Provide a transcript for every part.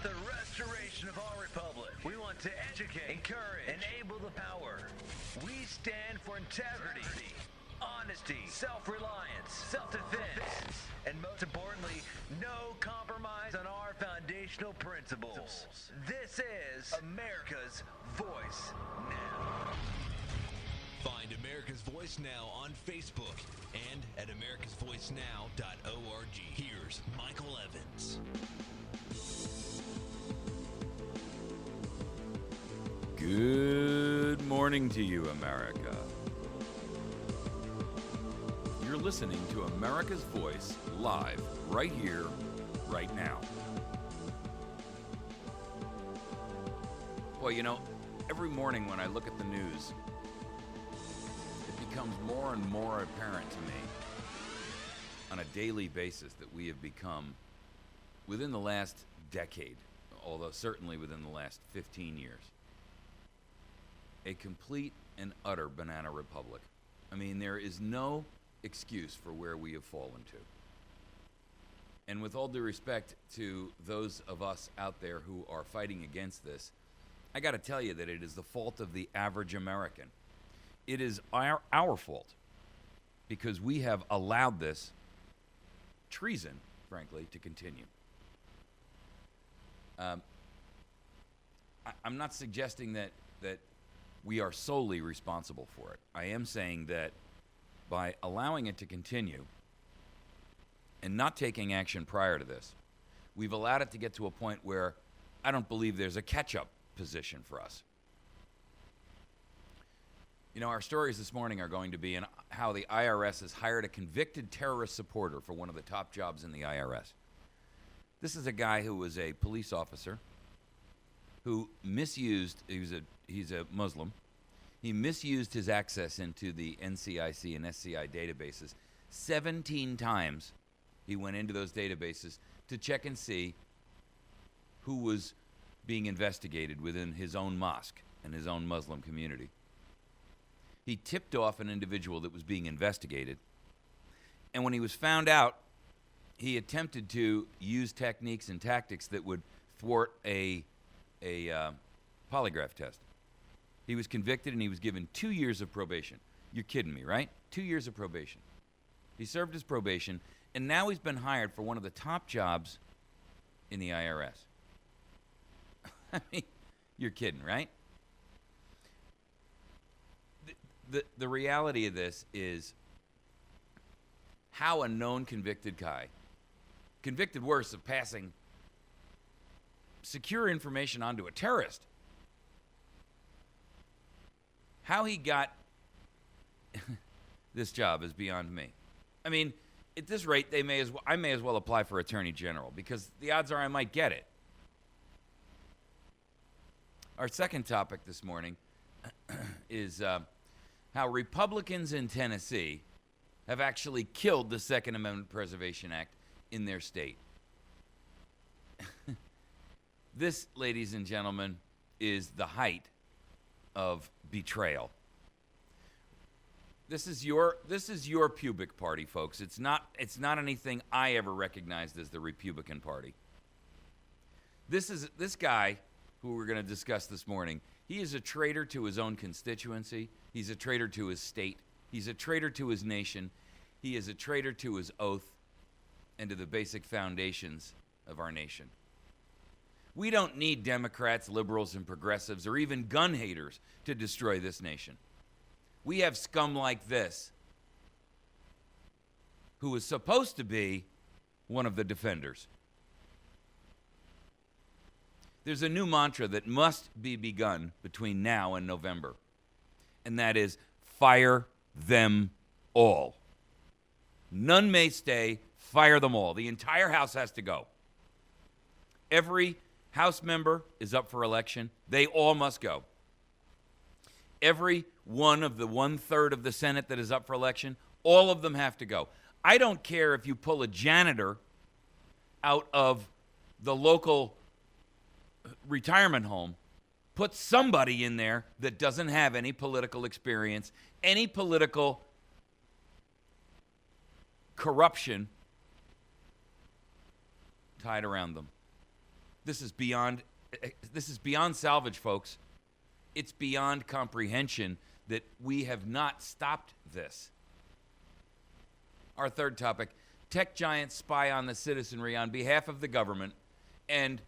the restoration of our republic. We want to educate, encourage, enable the power. We stand for integrity, honesty, self-reliance, self-defense, and most importantly, no compromise on our foundational principles. This is America's Voice Now. Find America's Voice Now on Facebook and at americasvoicenow.org. Here's Michael Evans. Good morning to you, America. You're listening to America's Voice live right here, right now. Well, you know, every morning when I look at the news, it becomes more and more apparent to me on a daily basis that we have become, within the last decade, although certainly within the last 15 years, a complete and utter banana republic. I mean, there is no excuse for where we have fallen to. And with all due respect to those of us out there who are fighting against this, I got to tell you that it is the fault of the average American. It is our fault because we have allowed this treason, frankly, to continue. I'm not suggesting that we are solely responsible for it. I am saying that by allowing it to continue and not taking action prior to this, we've allowed it to get to a point where I don't believe there's a catch-up position for us. You know, our stories this morning are going to be in how the IRS has hired a convicted terrorist supporter for one of the top jobs in the IRS. This is a guy who was a police officer who misused, he's a Muslim, he misused his access into the NCIC and SCI databases. 17 times he went into those databases to check and see who was being investigated within his own mosque and his own Muslim community. He tipped off an individual that was being investigated, and when he was found out, he attempted to use techniques and tactics that would thwart a polygraph test. He was convicted and he was given 2 years of probation. You're kidding me, right? 2 years of probation. He served his probation, and now he's been hired for one of the top jobs in the IRS. I mean, you're kidding, right? The reality of this is how a known convicted guy, convicted worse of passing secure information onto a terrorist, how he got this job is beyond me. I mean, at this rate, I may as well apply for Attorney General because the odds are I might get it. Our second topic this morning is how Republicans in Tennessee have actually killed the Second Amendment Preservation Act in their state. This, ladies and gentlemen, is the height of betrayal. This is your pubic party, folks. It's not anything I ever recognized as the Republican Party. This guy who we're going to discuss this morning, he is a traitor to his own constituency. He's a traitor to his state. He's a traitor to his nation. He is a traitor to his oath and to the basic foundations of our nation. We don't need Democrats, liberals, and progressives, or even gun haters to destroy this nation. We have scum like this, who is supposed to be one of the defenders. There's a new mantra that must be begun between now and November, and that is fire them all. None may stay, fire them all. The entire House has to go. Every House member is up for election. They all must go. Every one of the 1/3 of the Senate that is up for election, all of them have to go. I don't care if you pull a janitor out of the local retirement home, put somebody in there that doesn't have any political experience, any political corruption tied around them. This is beyond salvage, folks. It's beyond comprehension that we have not stopped this. Our third topic, tech giants spy on the citizenry on behalf of the government, and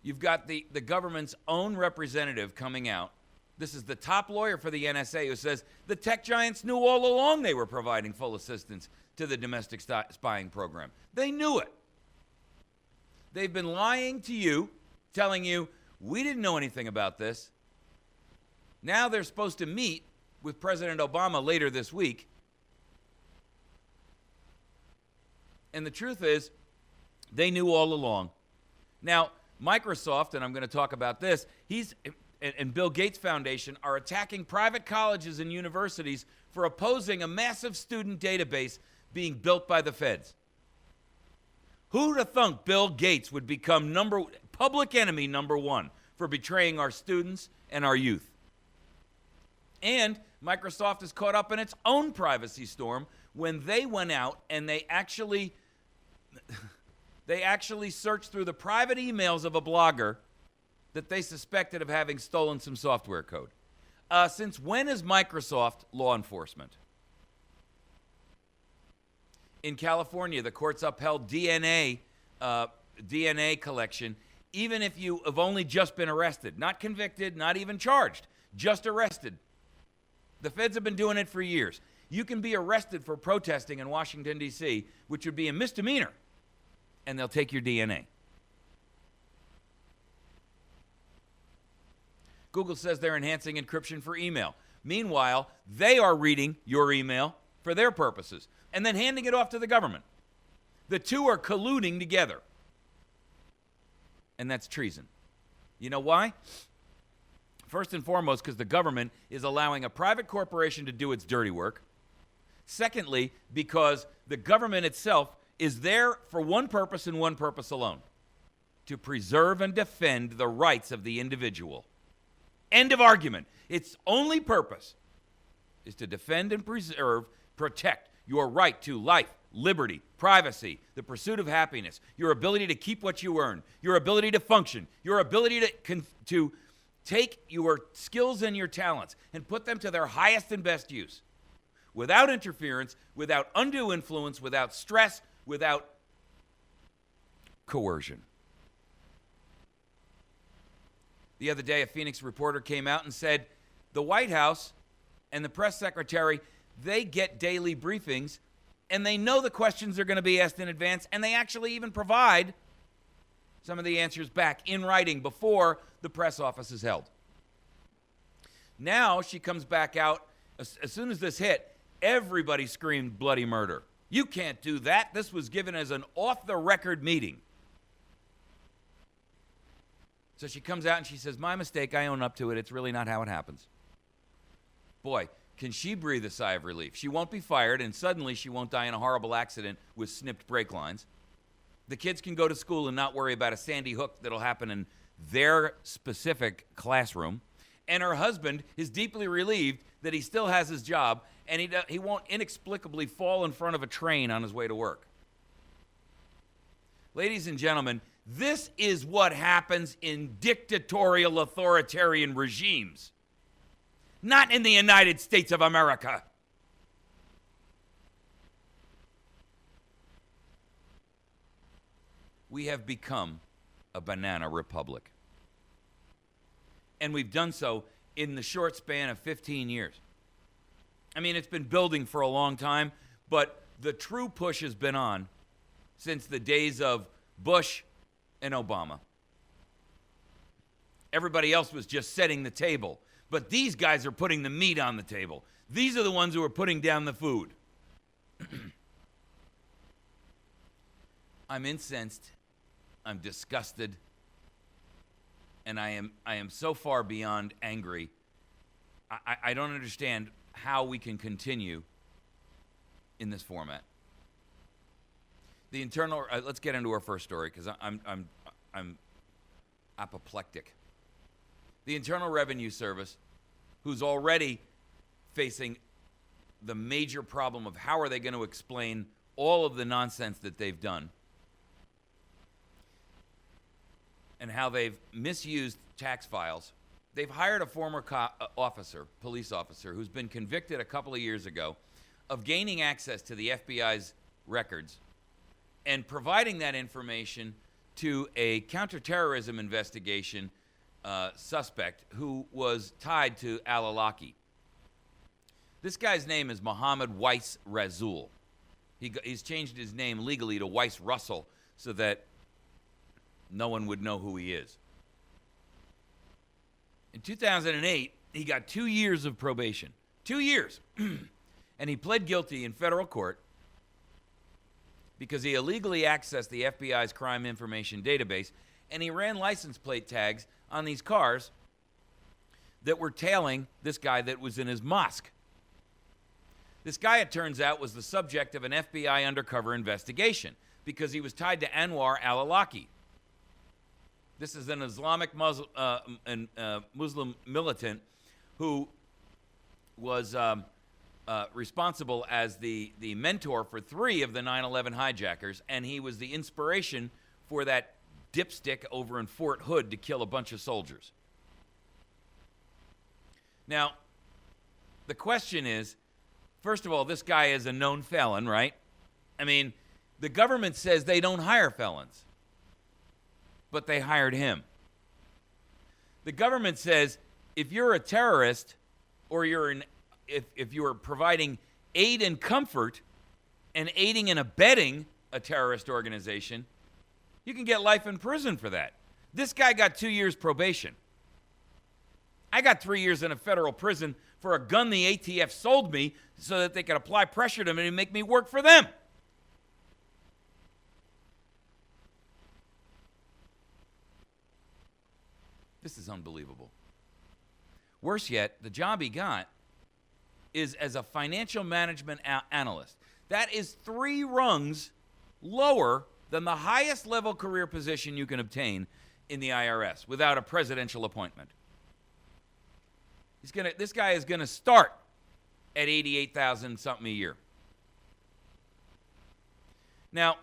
you've got the government's own representative coming out. This is the top lawyer for the NSA who says the tech giants knew all along they were providing full assistance to the domestic spying program. They knew it. They've been lying to you, telling you, we didn't know anything about this. Now they're supposed to meet with President Obama later this week. And the truth is, they knew all along. Now, Microsoft, and I'm going to talk about this, and Bill Gates Foundation are attacking private colleges and universities for opposing a massive student database being built by the feds. Who'd have thunk Bill Gates would become public enemy number one for betraying our students and our youth? And Microsoft is caught up in its own privacy storm when they went out and they actually searched through the private emails of a blogger that they suspected of having stolen some software code. Since when is Microsoft law enforcement? In California, the courts upheld DNA collection, even if you have only just been arrested, not convicted, not even charged, just arrested. The feds have been doing it for years. You can be arrested for protesting in Washington, D.C., which would be a misdemeanor, and they'll take your DNA. Google says they're enhancing encryption for email. Meanwhile, they are reading your email for their purposes and then handing it off to the government. The two are colluding together. And that's treason. You know why? First and foremost, because the government is allowing a private corporation to do its dirty work. Secondly, because the government itself is there for one purpose and one purpose alone: to preserve and defend the rights of the individual. End of argument. Its only purpose is to defend and protect your right to life, liberty, privacy, the pursuit of happiness, your ability to keep what you earn, your ability to function, your ability to take your skills and your talents and put them to their highest and best use, without interference, without undue influence, without stress, without coercion. The other day, a Phoenix reporter came out and said the White House and the press secretary, they get daily briefings, and they know the questions are going to be asked in advance, and they actually even provide some of the answers back in writing before the press office is held. Now she comes back out. As soon as this hit, everybody screamed bloody murder. You can't do that. This was given as an off-the-record meeting. So she comes out and she says, my mistake, I own up to it. It's really not how it happens. Boy, can she breathe a sigh of relief. She won't be fired, and suddenly she won't die in a horrible accident with snipped brake lines. The kids can go to school and not worry about a Sandy Hook that'll happen in their specific classroom. And her husband is deeply relieved that he still has his job, and he won't inexplicably fall in front of a train on his way to work. Ladies and gentlemen, this is what happens in dictatorial authoritarian regimes, not in the United States of America. We have become a banana republic. And we've done so in the short span of 15 years. I mean, it's been building for a long time, but the true push has been on since the days of Bush and Obama. Everybody else was just setting the table, but these guys are putting the meat on the table. These are the ones who are putting down the food. I'm incensed, I'm disgusted, and I am so far beyond angry. I don't understand how we can continue in this format. The internal. Let's get into our first story because I'm apoplectic. The Internal Revenue Service, who's already facing the major problem of how are they going to explain all of the nonsense that they've done. and how they've misused tax files. They've hired a former police officer, who's been convicted a couple of years ago of gaining access to the FBI's records and providing that information to a counterterrorism investigation suspect who was tied to al-Awlaki. This guy's name is Mohammed Weiss Razul. He's changed his name legally to Weiss Russell so that no one would know who he is. In 2008, he got 2 years of probation. 2 years. And he pled guilty in federal court because he illegally accessed the FBI's crime information database, and he ran license plate tags on these cars that were tailing this guy that was in his mosque. This guy, it turns out, was the subject of an FBI undercover investigation because he was tied to Anwar al-Awlaki. This is an Islamic Muslim militant who was responsible as the mentor for 3 of the 9/11 hijackers, and he was the inspiration for that dipstick over in Fort Hood to kill a bunch of soldiers. Now, the question is, first of all, this guy is a known felon, right? I mean, the government says they don't hire felons, but they hired him. The government says if you're a terrorist or if you're providing aid and comfort and aiding and abetting a terrorist organization, you can get life in prison for that. This guy got 2 years probation. I got 3 years in a federal prison for a gun the ATF sold me so that they could apply pressure to me and make me work for them. This is unbelievable. Worse yet, the job he got is as a financial management analyst. That is 3 rungs lower than the highest level career position you can obtain in the IRS without a presidential appointment. This guy is going to start at $88,000 something a year. Now,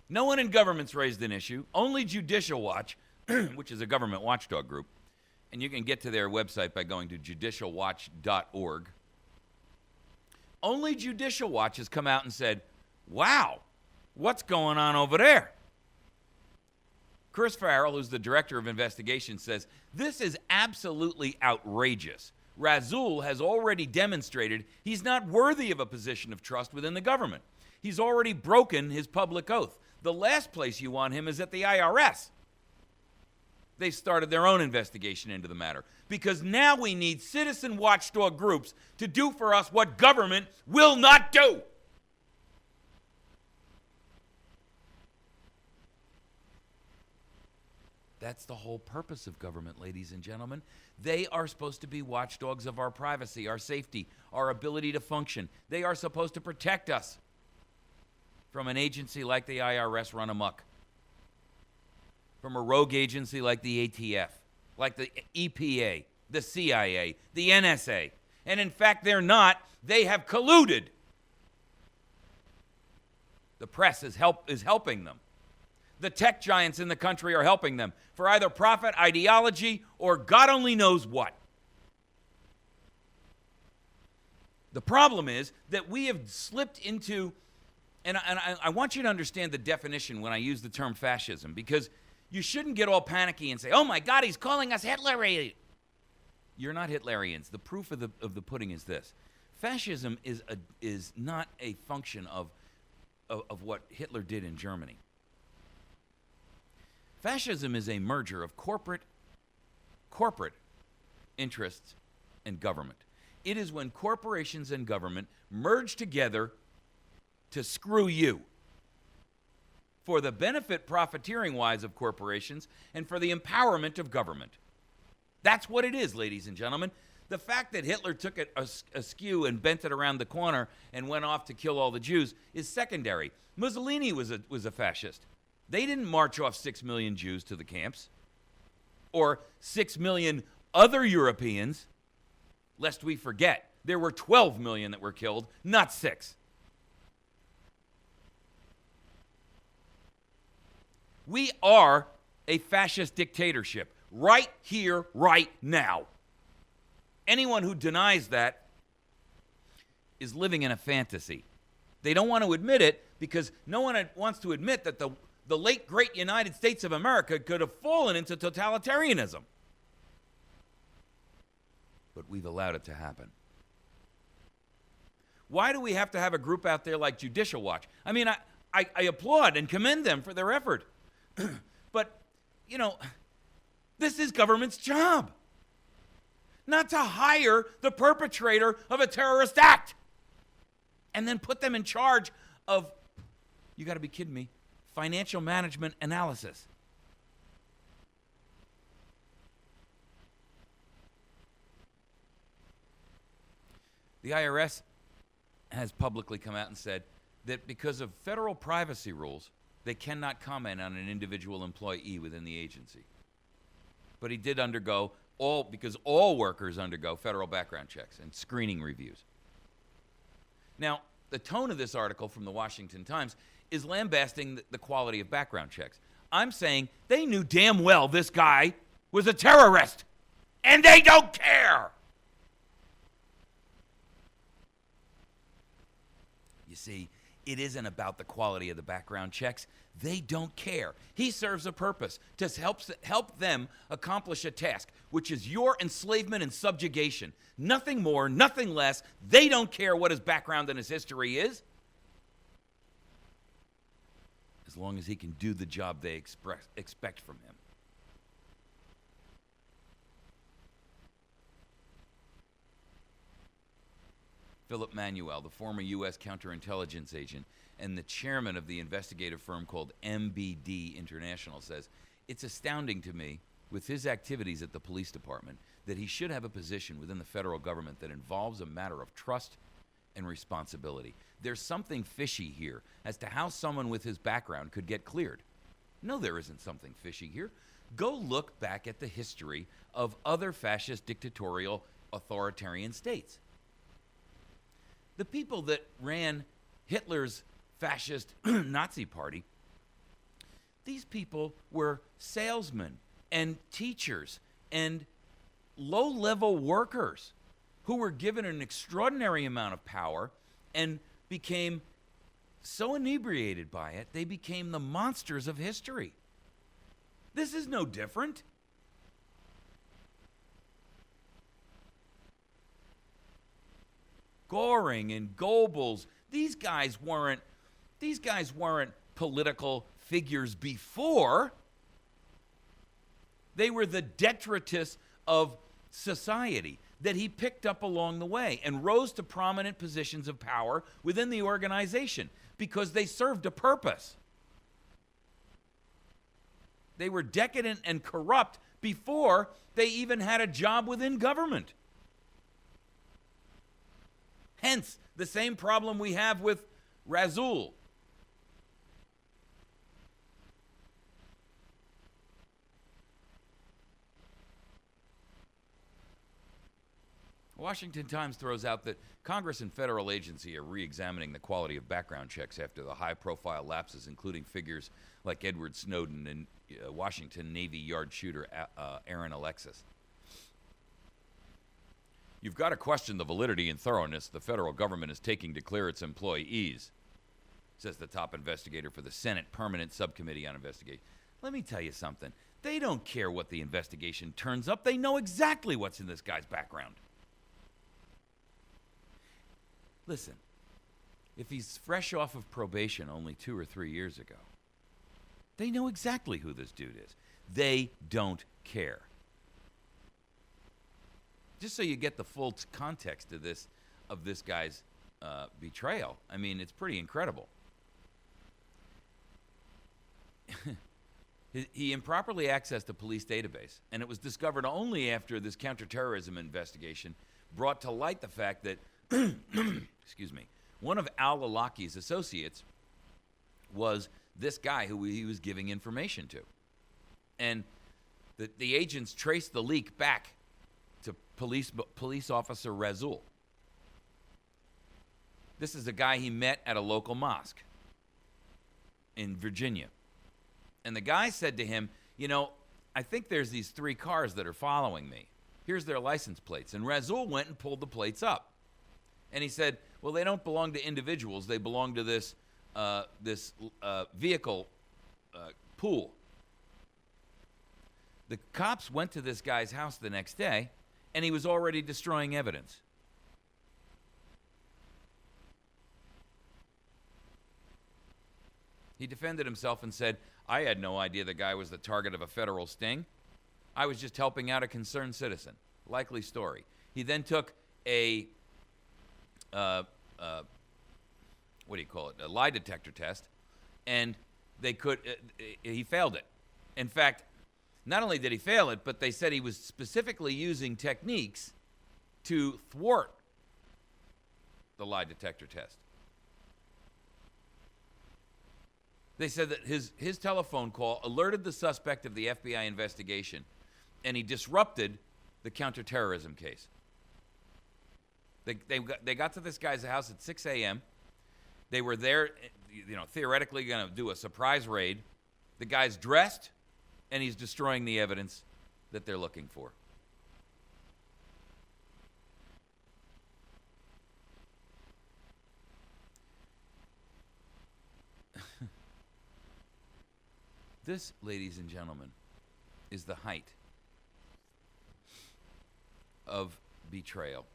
no one in government's raised an issue. Only Judicial Watch, which is a government watchdog group, and you can get to their website by going to judicialwatch.org. Only Judicial Watch has come out and said, wow, what's going on over there? Chris Farrell, who's the director of investigations, says, this is absolutely outrageous. Razul has already demonstrated he's not worthy of a position of trust within the government. He's already broken his public oath. The last place you want him is at the IRS. They've started their own investigation into the matter because now we need citizen watchdog groups to do for us what government will not do. That's the whole purpose of government, ladies and gentlemen. They are supposed to be watchdogs of our privacy, our safety, our ability to function. They are supposed to protect us from an agency like the IRS run amok, from a rogue agency like the ATF, like the EPA, the CIA, the NSA. And in fact, they're not. They have colluded. The press is helping them. The tech giants in the country are helping them for either profit, ideology, or God only knows what. The problem is that we have slipped into, and I want you to understand the definition when I use the term fascism, because you shouldn't get all panicky and say, oh my God, he's calling us Hitlerians. You're not Hitlerians. The proof of the pudding is this. Fascism is not a function of what Hitler did in Germany. Fascism is a merger of corporate interests and government. It is when corporations and government merge together to screw you for the benefit profiteering-wise of corporations and for the empowerment of government. That's what it is, ladies and gentlemen. The fact that Hitler took it askew and bent it around the corner and went off to kill all the Jews is secondary. Mussolini was a fascist. They didn't march off 6 million Jews to the camps, or 6 million other Europeans. Lest we forget, there were 12 million that were killed, not 6. We are a fascist dictatorship right here, right now. Anyone who denies that is living in a fantasy. They don't want to admit it because no one wants to admit that the late, great United States of America could have fallen into totalitarianism. But we've allowed it to happen. Why do we have to have a group out there like Judicial Watch? I mean, I applaud and commend them for their effort. But, you know, this is government's job. Not to hire the perpetrator of a terrorist act and then put them in charge of, you got to be kidding me, financial management analysis. The IRS has publicly come out and said that because of federal privacy rules, they cannot comment on an individual employee within the agency. But he did undergo because all workers undergo federal background checks and screening reviews. Now, the tone of this article from the Washington Times is lambasting the quality of background checks. I'm saying they knew damn well this guy was a terrorist, and they don't care. You see, it isn't about the quality of the background checks. They don't care. He serves a purpose to help them accomplish a task, which is your enslavement and subjugation. Nothing more, nothing less. They don't care what his background and his history is, as long as he can do the job they expect from him. Philip Manuel, the former U.S. counterintelligence agent and the chairman of the investigative firm called MBD International, says, "It's astounding to me, with his activities at the police department, that he should have a position within the federal government that involves a matter of trust and responsibility. There's something fishy here as to how someone with his background could get cleared." No, there isn't something fishy here. Go look back at the history of other fascist, dictatorial, authoritarian states. The people that ran Hitler's fascist Nazi party, these people were salesmen and teachers and low-level workers who were given an extraordinary amount of power and became so inebriated by it, they became the monsters of history. This is no different. Goring and Goebbels, these guys weren't political figures before. They were the detritus of society that he picked up along the way and rose to prominent positions of power within the organization because they served a purpose. They were decadent and corrupt before they even had a job within government. Hence, the same problem we have with Rasul. Washington Times throws out that Congress and federal agency are re-examining the quality of background checks after the high-profile lapses, including figures like Edward Snowden and Washington Navy Yard shooter Aaron Alexis. "You've got to question the validity and thoroughness the federal government is taking to clear its employees," says the top investigator for the Senate Permanent Subcommittee on Investigation. Let me tell you something. They don't care what the investigation turns up. They know exactly what's in this guy's background. Listen, if he's fresh off of probation only 2 or 3 years ago, they know exactly who this dude is. They don't care. Just so you get the full context of this guy's betrayal, I mean, it's pretty incredible. He improperly accessed a police database, and it was discovered only after this counterterrorism investigation brought to light the fact that, excuse me, one of al-Awlaki's associates was this guy who he was giving information to. And the agents traced the leak back to police officer Rasul. This is a guy he met at a local mosque in Virginia. And the guy said to him, you know, I think there's these 3 cars that are following me. Here's their license plates. And Razul went and pulled the plates up. And he said, well, they don't belong to individuals. They belong to this vehicle pool. The cops went to this guy's house the next day, and he was already destroying evidence. He defended himself and said, I had no idea the guy was the target of a federal sting. I was just helping out a concerned citizen. Likely story. He then took a, what do you call it, a lie detector test, and he failed it. In fact, not only did he fail it, but they said he was specifically using techniques to thwart the lie detector test. They said that his telephone call alerted the suspect of the FBI investigation, and he disrupted the counterterrorism case. They got to this guy's house at 6 a.m. They were there, theoretically going to do a surprise raid. The guy's dressed, and he's destroying the evidence that they're looking for. This, ladies and gentlemen, is the height of betrayal.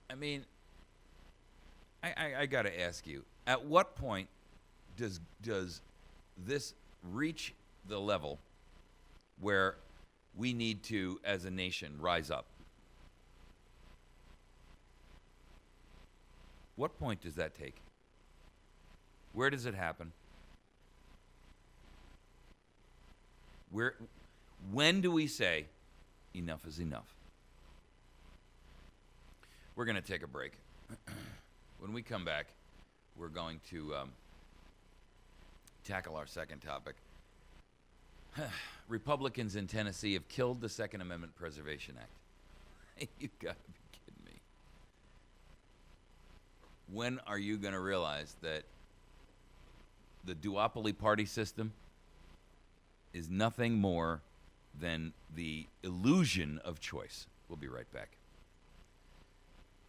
I mean, I got to ask you, at what point does this reach the level where we need to, as a nation, rise up? What point does that take? Where does it happen? When do we say enough is enough? We're going to take a break. When we come back, we're going to tackle our second topic. Republicans in Tennessee have killed the Second Amendment Preservation Act. You got to be kidding me. When are you going to realize that the duopoly party system is nothing more than the illusion of choice? We'll be right back.